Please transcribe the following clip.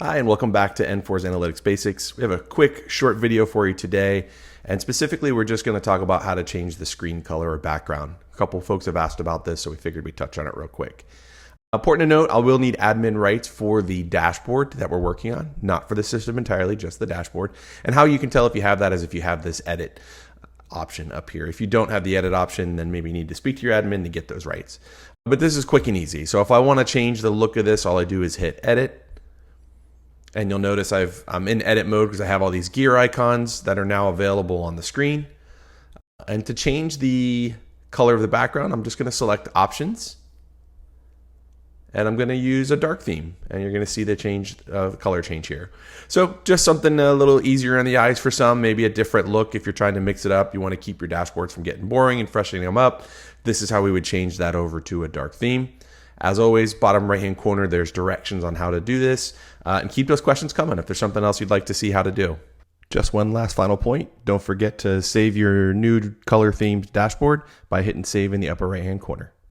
Hi, and welcome back to NFORS Analytics Basics. We have a quick, short video for you today, and specifically, we're just going to talk about how to change the screen color or background. A couple folks have asked about this, so we figured we'd touch on it real quick. Important to note, I will need admin rights for the dashboard that we're working on, not for the system entirely, just the dashboard. And how you can tell if you have that is if you have this edit option up here. If you don't have the edit option, then maybe you need to speak to your admin to get those rights. But this is quick and easy. So if I want to change the look of this, all I do is hit edit. And you'll notice I'm in edit mode because I have all these gear icons that are now available on the screen. And to change the color of the background, I'm just going to select options. And I'm going to use a dark theme. And you're going to see the color change here. So just something a little easier on the eyes for some, maybe a different look if you're trying to mix it up. You want to keep your dashboards from getting boring and freshening them up. This is how we would change that over to a dark theme. As always, bottom right-hand corner, there's directions on how to do this. And keep those questions coming if there's something else you'd like to see how to do. Just one last final point. Don't forget to save your new color-themed dashboard by hitting save in the upper right-hand corner.